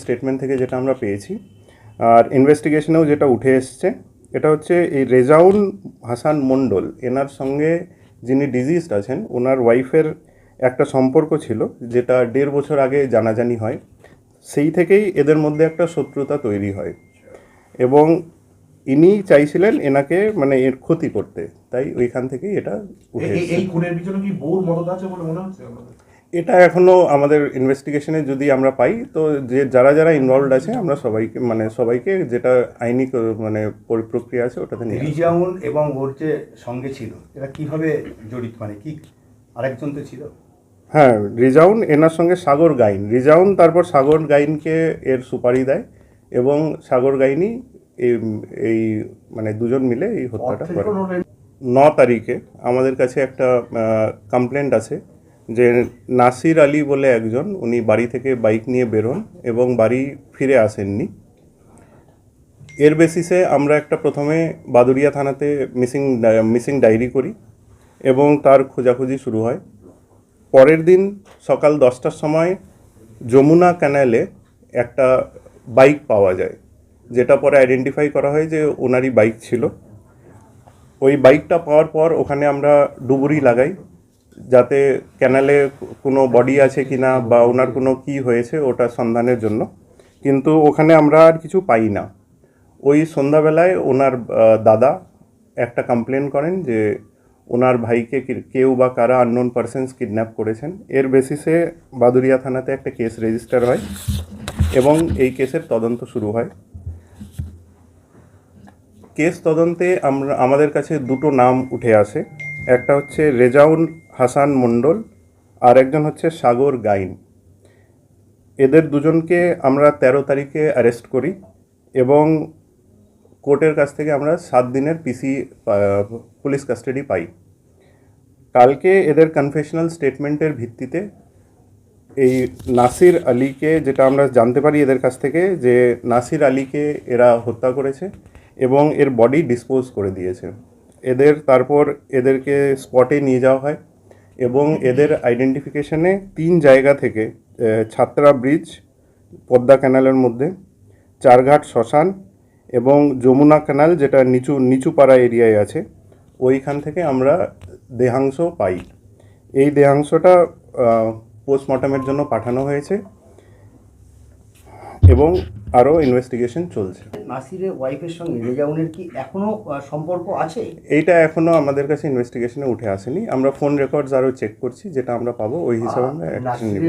Statement থেকে যেটা আমরা পেয়েছি আর ইনভেস্টিগেশনেও যেটা উঠে এসছে, এটা হচ্ছে এই রেজাউল হাসান মণ্ডল, এনার সঙ্গে যিনি ডিজিজড আছেন ওনার ওয়াইফের একটা সম্পর্ক ছিল, যেটা 1.5 বছর আগে জানাজানি হয়। সেই থেকেই এদের মধ্যে একটা শত্রুতা তৈরি হয় এবং ইনি চাইছিলেন এনাকে মানে এর ক্ষতি করতে, তাই ওইখান থেকেই এটা উঠে এসেছে। এই খুনের পিছনে কি বউর মদত আছে বলে মনে হচ্ছে? এটা এখনও আমাদের ইনভেস্টিগেশনে যদি আমরা পাই, তো যে যারা যারা ইনভলভড আছে আমরা সবাইকে যেটা আইনি মানে প্রক্রিয়া আছে ওটাতে নিয়ে আসবো। রিজাউল এবং ওর যে সঙ্গে ছিল এরা কিভাবে জড়িত, মানে কি আরেকজন তো ছিল? হ্যাঁ, রিজাউন এনার সঙ্গে সাগর গাইন, রিজাউন তারপর সাগর গাইনকে এর সুপারি দেয় এবং সাগর গাইনই এই মানে দুজন মিলে এই হত্যাটা করে। 9 তারিখে আমাদের কাছে একটা কমপ্লেন্ট আছে যে নাসির আলী বলে একজন, উনি বাড়ি থেকে বাইক নিয়ে বেরোন এবং বাড়ি ফিরে আসেননি। এর বেসিসে আমরা একটা প্রথমে বাদুড়িয়া থানাতে মিসিং ডায়েরি করি এবং তার খোঁজাখুঁজি শুরু হয়। পরের দিন সকাল 10টার সময় যমুনা ক্যানালে একটা বাইক পাওয়া যায়, যেটা পরে আইডেন্টিফাই করা হয় যে ওনারই বাইক ছিল। ওই বাইকটা পাওয়ার পর ওখানে আমরা ডুবুরি লাগাই, যাতে ক্যানালে কোনো বডি আছে কি না বা ওনার কোনো কী হয়েছে ওটা সন্ধানের জন্য, কিন্তু ওখানে আমরা আর কিছু পাই না। ওই সন্ধ্যাবেলায় ওনার দাদা একটা কমপ্লেন করেন যে ওনার ভাইকে কেউ বা কারা আননোন পারসনস কিডন্যাপ করেছেন। এর বেসিসে বাদুড়িয়া থানাতে একটা কেস রেজিস্টার হয় এবং এই কেসের তদন্ত শুরু হয়। কেস তদন্তে আমাদের কাছে দুটো নাম উঠে আসে, একটা হচ্ছে রেজাউল হাসান মণ্ডল আর একজন হচ্ছে সাগর গাইন। এদের দুজনকে আমরা 13 তারিখে অ্যারেস্ট করি এবং কোর্টের কাছ থেকে আমরা 7 দিনের পিসি পুলিশ কাস্টাডি পাই। কালকে এদের কনফেশনাল স্টেটমেন্টের ভিত্তিতে এই নাসির আলীকে, যেটা আমরা জানতে পারি এদের কাছ থেকে, যে নাসির আলীকে এরা হত্যা করেছে এবং এর বডি ডিসপোজ করে দিয়েছে। তারপর এদেরকে স্পটে নিয়ে যাওয়া হয় এবং এদের আইডেন্টিফিকেশনে 3 জায়গা থেকে, ছাত্রা ব্রিজ পদ্মা ক্যানালের মধ্যে, চারঘাট শ্মশান এবং যমুনা ক্যানাল যেটা নিচুপাড়া এরিয়ায় আছে, ওইখান থেকে আমরা দেহাংশ পাই। এই দেহাংশটা পোস্টমর্টমের জন্য পাঠানো হয়েছে এবং আরও ইনভেস্টিগেশন চলছে। নাসিরের ওয়াইফের সঙ্গে রেজাউলের কি এখনো সম্পর্ক আছে? এইটা এখনও আমাদের কাছে ইনভেস্টিগেশনে উঠে আসেনি। আমরা ফোন রেকর্ডস আরও চেক করছি, যেটা আমরা পাবো ওই হিসাবে আমরা অ্যাকশন নিব।